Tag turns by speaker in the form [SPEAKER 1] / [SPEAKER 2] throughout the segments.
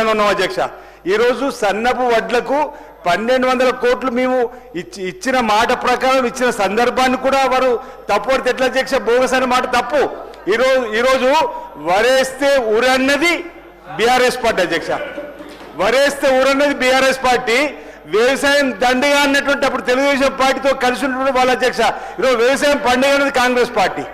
[SPEAKER 1] సిద్ధంగా ఉన్నాం అధ్యక్ష. ఈరోజు సన్నపు వడ్లకు 1200 కోట్లు మేము ఇచ్చిన మాట ప్రకారం ఇచ్చిన సందర్భాన్ని కూడా వారు తప్పుపడితే ఎట్లా అధ్యక్ష? బోగస్ అనే మాట తప్పు. ఈరోజు వరేస్తే ఊరన్నది బీఆర్ఎస్ పార్టీ అధ్యక్ష. వరేస్తే ఊరన్నది బీఆర్ఎస్ పార్టీ. వ్యవసాయం దండగా అన్నటువంటి అప్పుడు తెలుగుదేశం పార్టీతో కలిసి ఉన్నటువంటి వాళ్ళ అధ్యక్ష. ఈరోజు వ్యవసాయం పండుగ అనేది కాంగ్రెస్ పార్టీ.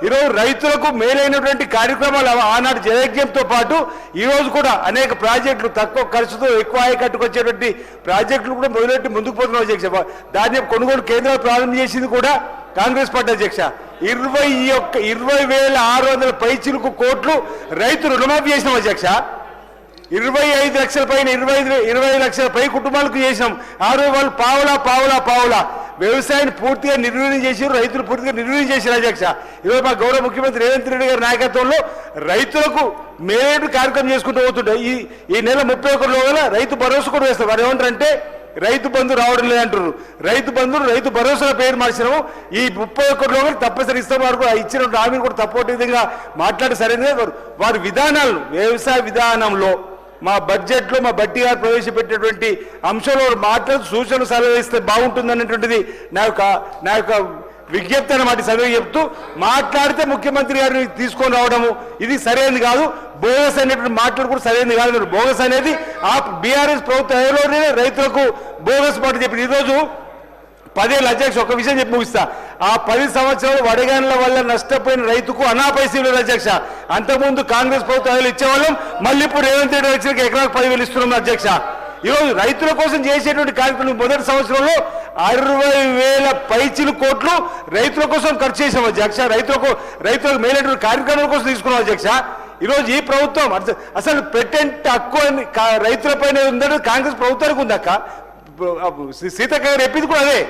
[SPEAKER 1] ఈరోజు రైతులకు మేలైనటువంటి కార్యక్రమాలు ఆనాడు జలయజ్ఞంతో పాటు ఈరోజు కూడా అనేక ప్రాజెక్టులు తక్కువ ఖర్చుతో ఎక్కువ ఆయకట్టుకు వచ్చేటువంటి ప్రాజెక్టులు కూడా మొదలెట్టి ముందుకు పోతున్నాం అధ్యక్ష. ధాన్యం కొనుగోలు కేంద్రాలు ప్రారంభం చేసింది కూడా కాంగ్రెస్ పార్టీ అధ్యక్ష. 20,600 పైచిలుకు కోట్లు రైతు రుణమాఫీ చేసినాం అధ్యక్ష. 25 లక్షల పైన 20 లక్షల పై కుటుంబాలకు చేసినాం. ఆ రోజు వాళ్ళు పావులా వ్యవసాయాన్ని పూర్తిగా నిర్వీర్యం చేశారు, రైతులు పూర్తిగా నిర్వీర్యం చేశారు అధ్యక్ష. ఈరోజు మా గౌరవ ముఖ్యమంత్రి రేవంత్ రెడ్డి గారి నాయకత్వంలో రైతులకు మేలు కార్యక్రమం చేసుకుంటూ పోతుంటాయి. ఈ నెల 31 రైతు భరోసా కూడా వేస్తారు. వారు ఏమంటారంటే రైతు బంధు రావడం లేదంటారు. రైతు భరోసా పేరు మార్చినాము. ఈ 31 తప్పనిసరి ఇస్తాం. వారు కూడా ఇచ్చిన హామీని కూడా తప్పటి విధంగా మాట్లాడి సరైనది. వారి విధానాలను వ్యవసాయ విధానంలో మా బడ్జెట్లో మా బట్టి గారు ప్రవేశపెట్టినటువంటి అంశంలో మాట్లాడుతూ సూచనలు సలహా ఇస్తే బాగుంటుంది అన్నటువంటిది నా యొక్క విజ్ఞప్తి అన్నమాట. సలహా చెప్తూ మాట్లాడితే ముఖ్యమంత్రి గారిని తీసుకొని రావడము ఇది సరైనది కాదు. బోగస్ అనేటువంటి మాటలు కూడా సరైనది కాదు. బోగస్ అనేది ఆ బీఆర్ఎస్ ప్రభుత్వంలోనే రైతులకు బోగస్ మాట చెప్పింది. ఈరోజు 10 ఏళ్ళ అధ్యక్ష ఒక విషయం చెప్పి ముగిస్తా. ఆ 10 సంవత్సరాలు వడగాన్ల వల్ల నష్టపోయిన రైతుకు అనాపైసలు అధ్యక్ష. అంతకుముందు కాంగ్రెస్ ప్రభుత్వం ఇచ్చేవాళ్ళం, మళ్ళీ ఇప్పుడు రేవంత్ రెడ్డి వచ్చిన ఎకరాకు 10,000 ఇస్తున్నాం అధ్యక్ష. ఈరోజు రైతుల కోసం చేసేటువంటి కార్యక్రమం మొదటి సంవత్సరంలో 60,000 పైచిలు కోట్లు రైతుల కోసం ఖర్చు చేసాం అధ్యక్ష. రైతులకు మేలైనటువంటి కార్యక్రమాల కోసం తీసుకున్నాం అధ్యక్ష. ఈరోజు ఈ ప్రభుత్వం అసలు పెటెంట్ హక్కు రైతుల పైన ఉందని కాంగ్రెస్ ప్రభుత్వానికి ఉందక్క. సీతక్క గారు చెప్పింది కూడా అదే.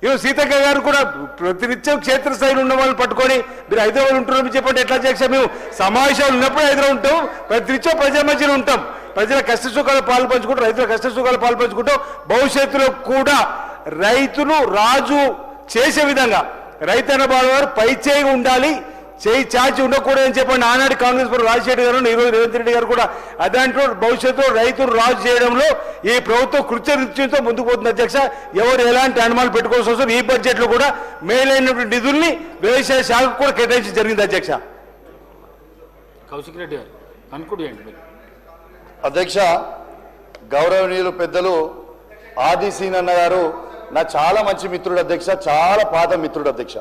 [SPEAKER 1] ఈరోజు సీతక్క గారు కూడా ప్రతినిత్యం క్షేత్రస్థాయిలో ఉన్న వాళ్ళని పట్టుకొని మీరు హైదరాబాద్ ఉంటున్నారని చెప్పండి ఎట్లా అధ్యక్ష? మేము సమావేశాలు ఉన్నప్పుడు హైదరాబాద్ ఉంటాం, ప్రతినిత్యం ప్రజల మధ్యలో ఉంటాం, ప్రజల కష్ట సుఖాలు పాలు పంచుకుంటాం, రైతుల కష్ట సుఖాలు పాలు పంచుకుంటాం. భవిష్యత్తులో కూడా రైతులు రాజు చేసే విధంగా రైతన్న బాధవారు పైచేయి ఉండాలి, చేయి చాచి ఉండకూడదని చెప్పండి ఆనాడు కాంగ్రెస్ రాజశేఖర్ గారు, ఈరోజు రేవంత్ రెడ్డి గారు కూడా అదాంట్లో భవిష్యత్తులో రైతులు రాజు చేయడంలో ఈ ప్రభుత్వం కృత్యతో ముందుకు పోతుంది అధ్యక్ష. ఎవరు ఎలాంటి అనుమానాలు పెట్టుకోవాల్సి వస్తుంది. ఈ బడ్జెట్లో కూడా మేలైనటువంటి నిధుల్ని వ్యవసాయ శాఖకు కూడా కేటాయించడం జరిగింది అధ్యక్ష.
[SPEAKER 2] కౌశిక్ రెడ్డి గారు కన్క్లూడ్ చేయండి.
[SPEAKER 3] అధ్యక్ష, గౌరవనీయులు పెద్దలు ఆది సీనన్న గారు నా చాలా మంచి మిత్రుడు అధ్యక్ష, చాలా పాత మిత్రుడు అధ్యక్ష.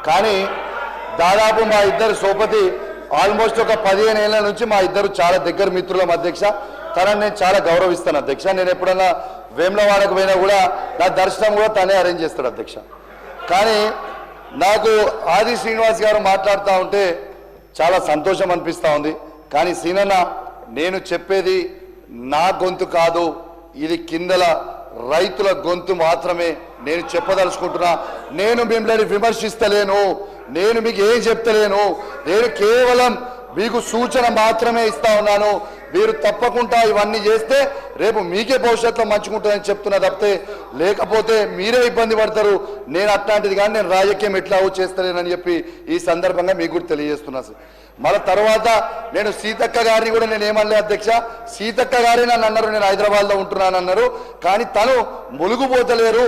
[SPEAKER 3] కానీ దాదాపు మా ఇద్దరు సోపతి ఆల్మోస్ట్ ఒక 15 ఏళ్ల నుంచి మా ఇద్దరు చాలా దగ్గర మిత్రులం అధ్యక్ష. తనని నేను చాలా గౌరవిస్తాను అధ్యక్ష. నేను ఎప్పుడన్నా వేములవాడకు పోయినా కూడా నా దర్శనం కూడా తనే అరేంజ్ చేస్తాడు అధ్యక్ష. కానీ నాకు ఆది శ్రీనివాస్ గారు మాట్లాడుతూ ఉంటే చాలా సంతోషం అనిపిస్తూ ఉంది. కానీ సీనన్న, నేను చెప్పేది నా గొంతు కాదు, ఇది కిందల రైతుల గొంతు మాత్రమే నేను చెప్పదలుచుకుంటున్నా. నేను మిమ్మల్ని విమర్శిస్తలేను, నేను మీకు ఏం చెప్తలేను, నేను కేవలం మీకు సూచన మాత్రమే ఇస్తా ఉన్నాను. మీరు తప్పకుండా ఇవన్నీ చేస్తే రేపు మీకే భవిష్యత్తులో మంచుకుంటుందని చెప్తున్నా తప్పితే, లేకపోతే మీరే ఇబ్బంది పడతారు. నేను అట్లాంటిది కానీ నేను రాజకీయం ఎట్లా చేస్తలేనని చెప్పి ఈ సందర్భంగా మీకు కూడా తెలియజేస్తున్నా. మళ్ళీ తర్వాత నేను సీతక్క గారిని కూడా నేను ఏమనలే అధ్యక్ష. సీతక్క గారే నన్ను అన్నారు నేను హైదరాబాద్లో ఉంటున్నాను అన్నారు. కానీ తను ములుగుపోతలేరు.